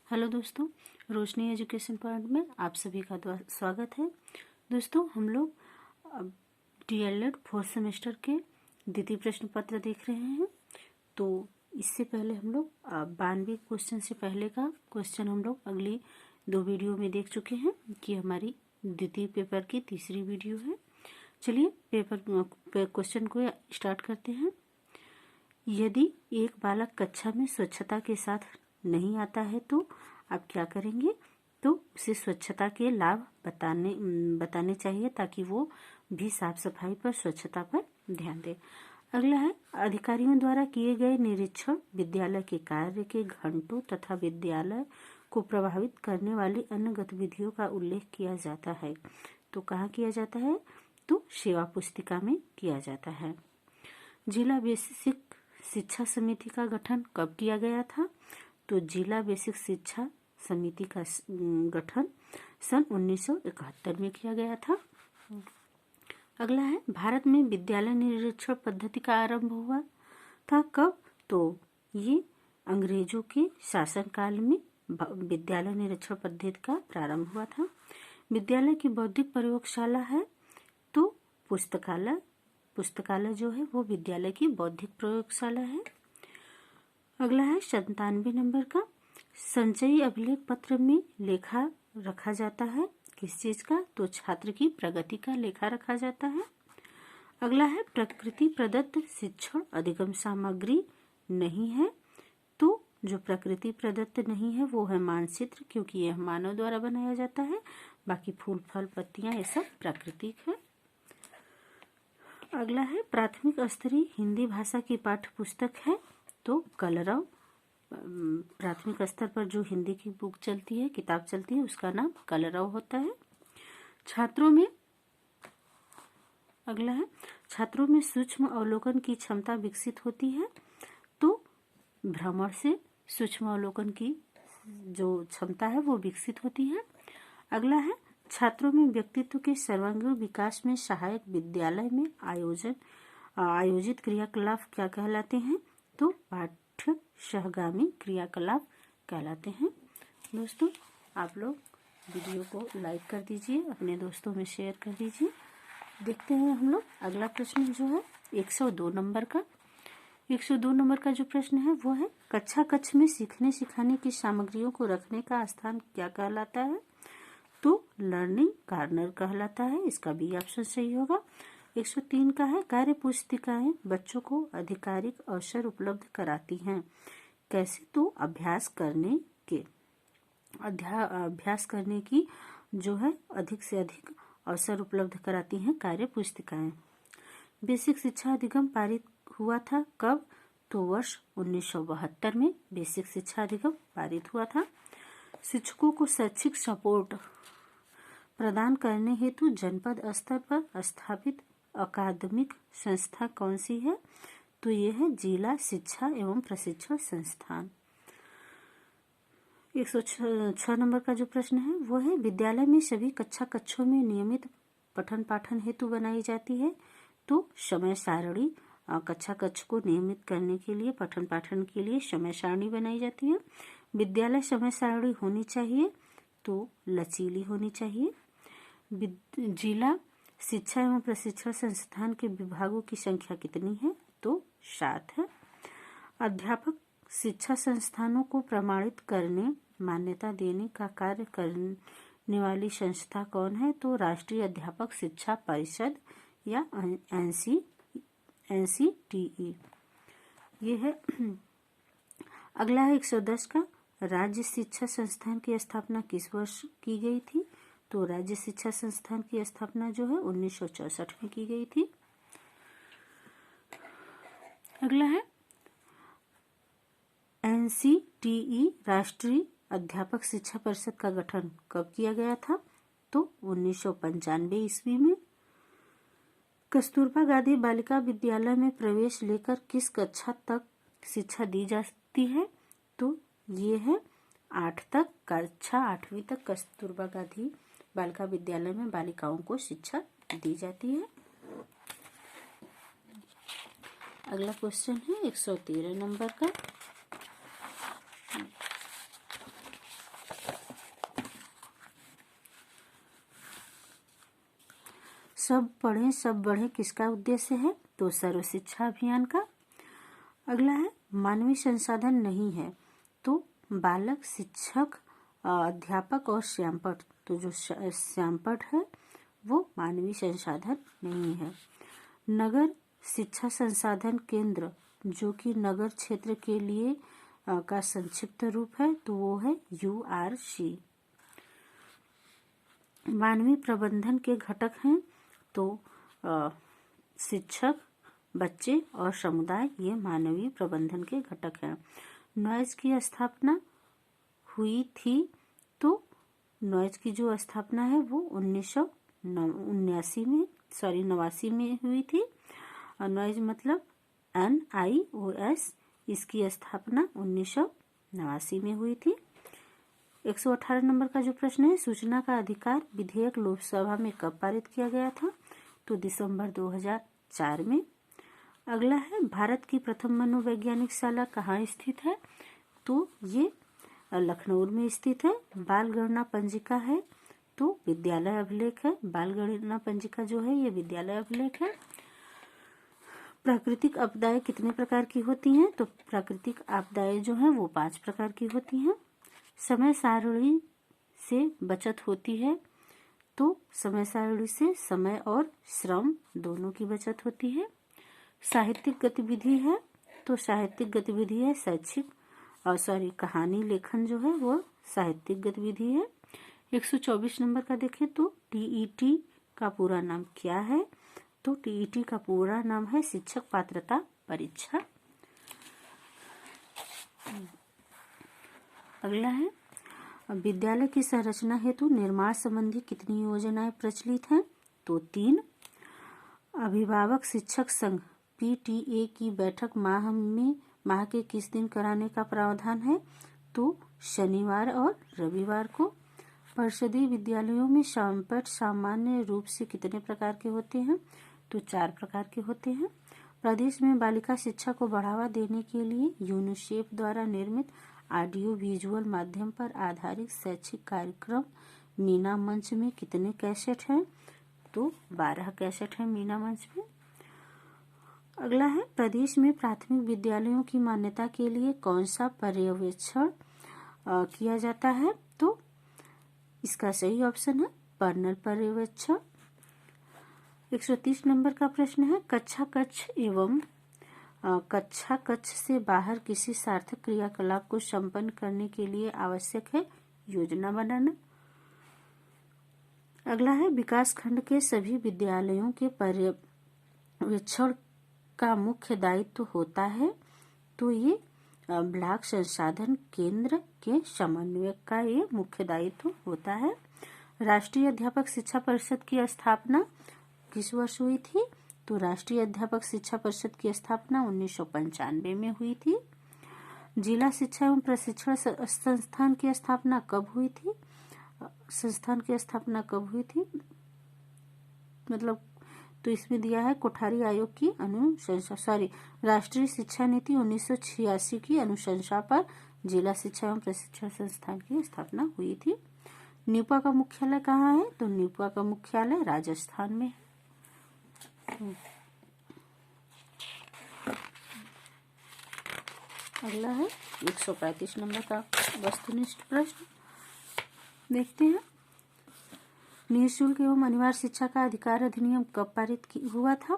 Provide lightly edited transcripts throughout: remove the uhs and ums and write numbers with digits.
Hello दोस्तों, रोशनी education point में आप सभी का स्वागत है। दोस्तों, हम लोग डीएलएड फोर्थ सेमेस्टर के द्वितीय प्रश्न पत्र देख रहे हैं। तो इससे पहले हम लोग 92 क्वेश्चन से पहले का क्वेश्चन हम लोग अगली 2 वीडियो में देख चुके हैं कि हमारी द्वितीय पेपर की तीसरी वीडियो है। चलिए क्वेश्चन को स्टार्ट करते हैं। यदि एक बालक कक्षा में स्वच्छता के साथ नहीं आता है तो आप क्या करेंगे? तो उसे स्वच्छता के लाभ बताने चाहिए ताकि वो भी साफ सफाई पर, स्वच्छता पर ध्यान दे। अगला है, अधिकारियों द्वारा किए गए निरीक्षण विद्यालय के कार्य के घंटों तथा विद्यालय को प्रभावित करने वाली अन्य गतिविधियों का उल्लेख किया जाता है। तो कहाँ किया जाता है? तो सेवा पुस्तिका में किया जाता है। जिला बेसिक शिक्षा समिति का गठन कब किया गया था? तो जिला बेसिक शिक्षा समिति का गठन सन 1971 में किया गया था। अगला है, भारत में विद्यालय निरीक्षण पद्धति का आरंभ हुआ था कब? तो ये अंग्रेजों के शासनकाल में विद्यालय निरीक्षण पद्धति का प्रारंभ हुआ था। विद्यालय की बौद्धिक प्रयोगशाला है तो पुस्तकालय जो है वो विद्यालय की बौद्धिक प्रयोगशाला है। अगला है 97 नंबर का, संचयी अभिलेख पत्र में लेखा रखा जाता है किस चीज का? तो छात्र की प्रगति का लेखा रखा जाता है। अगला है, प्रकृति प्रदत्त शिक्षण अधिगम सामग्री नहीं है। तो जो प्रकृति प्रदत्त नहीं है वो है मानचित्र, क्योंकि यह मानव द्वारा बनाया जाता है। बाकी फूल फल पत्तियां ये सब प्राकृतिक है। अगला है, प्राथमिक स्तरीय हिंदी भाषा की पाठ्य पुस्तक है तो कलरव। प्राथमिक स्तर पर जो हिंदी की बुक चलती है, किताब चलती है, उसका नाम कलरव होता है। अगला है, छात्रों में सूक्ष्म अवलोकन की क्षमता विकसित होती है तो भ्रमण से सूक्ष्म अवलोकन की जो क्षमता है वो विकसित होती है। अगला है, छात्रों में व्यक्तित्व के सर्वांगीण विकास में सहायक विद्यालय में आयोजित क्रियाकलाप क्या कहलाते हैं? तो पाठ्य सहगामी क्रियाकलाप कहलाते हैं। दोस्तों, आप लोग वीडियो को लाइक कर दीजिए, अपने दोस्तों में शेयर कर दीजिए। देखते हैं हम लोग अगला प्रश्न जो है 102 नंबर का। 102 नंबर का जो प्रश्न है वो है, कक्ष में सीखने सिखाने की सामग्रियों को रखने का स्थान क्या कहलाता है? तो लर्निंग कॉर्नर कहलाता है। इसका बी ऑप्शन सही होगा। 103 का है, कार्य पुस्तिकाएं बच्चों को आधिकारिक अवसर उपलब्ध कराती हैं कैसे? तो अभ्यास करने की जो है अधिक से अधिक अवसर उपलब्ध कराती हैं कार्य पुस्तिकाएं। बेसिक शिक्षा अधिगम पारित हुआ था कब? तो वर्ष 1972 में बेसिक शिक्षा अधिगम पारित हुआ था। शिक्षकों को शैक्षिक सपोर्ट प्रदान करने हेतु जनपद स्तर पर स्थापित अकादमिक संस्था कौन सी है? तो ये है जिला शिक्षा एवं प्रशिक्षण संस्थान। 106 नंबर का जो प्रश्न है वो है, विद्यालय में सभी कक्षों में नियमित पठन पाठन हेतु बनाई जाती है तो समय सारणी कक्ष को नियमित करने के लिए, पठन पाठन के लिए समय सारणी बनाई जाती है। विद्यालय समय सारणी होनी चाहिए तो लचीली होनी चाहिए। जिला शिक्षा एवं प्रशिक्षण संस्थान के विभागों की संख्या कितनी है? तो 7 है। अध्यापक शिक्षा संस्थानों को प्रमाणित करने, मान्यता देने का कार्य करने वाली संस्था कौन है? तो राष्ट्रीय अध्यापक शिक्षा परिषद या NCTE ये है। अगला है 110 का, राज्य शिक्षा संस्थान की स्थापना किस वर्ष की गई थी? तो राज्य शिक्षा संस्थान की स्थापना जो है 1964 में की गई थी। अगला है, NCTE राष्ट्रीय अध्यापक शिक्षा परिषद का गठन कब किया गया था? तो 1995 ईस्वी में। कस्तूरबा गांधी बालिका विद्यालय में प्रवेश लेकर किस कक्षा तक शिक्षा दी जाती है? तो ये है 8 तक, कक्षा 8वीं तक कस्तूरबा गांधी बालिका विद्यालय में बालिकाओं को शिक्षा दी जाती है। अगला क्वेश्चन है 113 नंबर का। सब पढ़ें सब बढ़ें किसका उद्देश्य है? तो सर्व शिक्षा अभियान का। अगला है मानवीय संसाधन नहीं है, तो बालक, शिक्षक, अध्यापक और श्यामपट। तो जो श्यामपट है वो मानवीय संसाधन नहीं है। नगर शिक्षा संसाधन केंद्र, जो कि नगर क्षेत्र के लिए का संक्षिप्त रूप है, तो वो है URC। मानवीय प्रबंधन के घटक हैं, तो शिक्षक, बच्चे और समुदाय, ये मानवीय प्रबंधन के घटक हैं। नॉइज की स्थापना हुई थी, तो नॉइज की जो स्थापना है वो 89 में हुई थी। नॉइज मतलब NIOS, इसकी स्थापना 1989 में हुई थी। 118 नंबर का जो प्रश्न है, सूचना का अधिकार विधेयक लोकसभा में कब पारित किया गया था? तो दिसंबर 2004 में। अगला है भारत की प्रथम मनोवैज्ञानिक शाला कहाँ स्थित है? तो ये लखनऊ में स्थित है। बाल गणना पंजिका है, तो विद्यालय अभिलेख है। बाल गणना पंजिका जो है ये विद्यालय अभिलेख है। प्राकृतिक आपदाएं कितने प्रकार की होती हैं? तो प्राकृतिक आपदाएं जो हैं वो 5 प्रकार की होती हैं। समय सारणी से बचत होती है, तो समय सारणी से समय और श्रम दोनों की बचत होती है। साहित्यिक गतिविधि है, तो साहित्यिक गतिविधि है शैक्षिक कहानी लेखन जो है वो साहित्यिक गतिविधि है। 124 नंबर का देखें तो TET का पूरा नाम क्या है? तो TET का पूरा नाम है शिक्षक पात्रता परीक्षा। अगला है विद्यालय की संरचना हेतु निर्माण संबंधी कितनी योजनाएं प्रचलित हैं? तो 3। अभिभावक शिक्षक संघ PTA की बैठक माह के किस दिन कराने का प्रावधान है? तो शनिवार और रविवार को। परिषदीय विद्यालयों में श्यामपट सामान्य रूप से कितने प्रकार के होते हैं? तो 4 प्रकार के होते हैं। प्रदेश में बालिका शिक्षा को बढ़ावा देने के लिए यूनिसेफ द्वारा निर्मित ऑडियो विजुअल माध्यम पर आधारित शैक्षिक कार्यक्रम मीना मंच में कितने कैसेट हैं? तो 12 कैसेट हैं मीना मंच में। अगला है प्रदेश में प्राथमिक विद्यालयों की मान्यता के लिए कौन सा पर्यवेक्षण किया जाता है? तो इसका सही ऑप्शन है पर्नल पर्यवेक्षण। 130 नंबर का प्रश्न है कक्षा कक्ष एवं कक्षा कक्ष से बाहर किसी सार्थक क्रियाकलाप को संपन्न करने के लिए आवश्यक है योजना बनाना। अगला है विकास खंड के सभी विद्यालयों के पर्यवेक्षण का मुख्य दायित्व होता है, तो ये ब्लॉक संसाधन केंद्र के समन्वयक का ये मुख्य दायित्व होता है। राष्ट्रीय अध्यापक शिक्षा परिषद की स्थापना किस वर्ष हुई थी? तो राष्ट्रीय अध्यापक शिक्षा परिषद की स्थापना 1995 में हुई थी। जिला शिक्षा एवं प्रशिक्षण संस्थान की स्थापना कब हुई थी? मतलब तो इसमें दिया है कोठारी आयोग की अनुशंसा राष्ट्रीय शिक्षा नीति 1986 की अनुशंसा पर जिला शिक्षा एवं प्रशिक्षण संस्थान की स्थापना हुई थी। न्यूपा का मुख्यालय कहाँ है? तो न्यूपा का मुख्यालय राजस्थान में है। अगला है 135 नंबर का वस्तुनिष्ठ प्रश्न देखते हैं। निःशुल्क एवं अनिवार्य शिक्षा का अधिकार अधिनियम कब पारित हुआ था?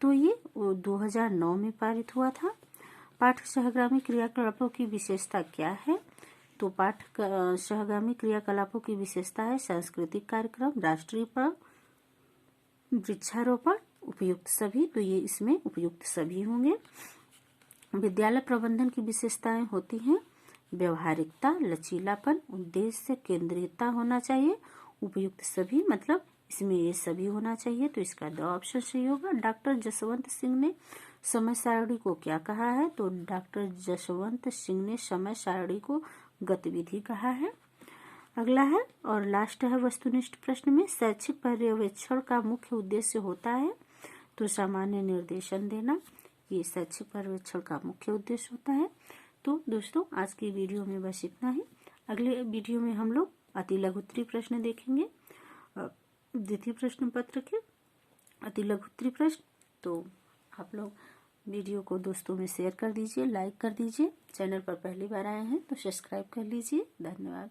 तो ये 2009 में पारित हुआ था। पाठ सहगामी क्रियाकलापों की विशेषता क्या है? तो पाठ सहगामी क्रियाकलापों की विशेषता है सांस्कृतिक कार्यक्रम, राष्ट्रीय पर्व, वृक्षारोपण, उपयुक्त सभी। तो ये इसमें उपयुक्त सभी होंगे। विद्यालय प्रबंधन की विशेषताएं होती हैं व्यवहारिकता, लचीलापन, उद्देश्य केंद्रितता होना चाहिए। उपयुक्त सभी मतलब इसमें ये सभी होना चाहिए, तो इसका 2 ऑप्शन सही होगा। डॉक्टर जसवंत सिंह ने समय सारणी को क्या कहा है? तो डॉक्टर जसवंत सिंह ने समय सारणी को गतिविधि कहा है। अगला है और लास्ट है वस्तुनिष्ठ प्रश्न में शैक्षिक पर्यवेक्षण का मुख्य उद्देश्य होता है, तो सामान्य निर्देशन देना, ये शैक्षिक पर्यवेक्षण का मुख्य उद्देश्य होता है। तो दोस्तों आज की वीडियो में बस इतना ही। अगले वीडियो में हम लोग अति लघुत्तरीय प्रश्न देखेंगे द्वितीय प्रश्न पत्र के। अति लघु उत्तरीय प्रश्न। तो आप लोग वीडियो को दोस्तों में शेयर कर दीजिए, लाइक कर दीजिए। चैनल पर पहली बार आए हैं तो सब्सक्राइब कर लीजिए। धन्यवाद।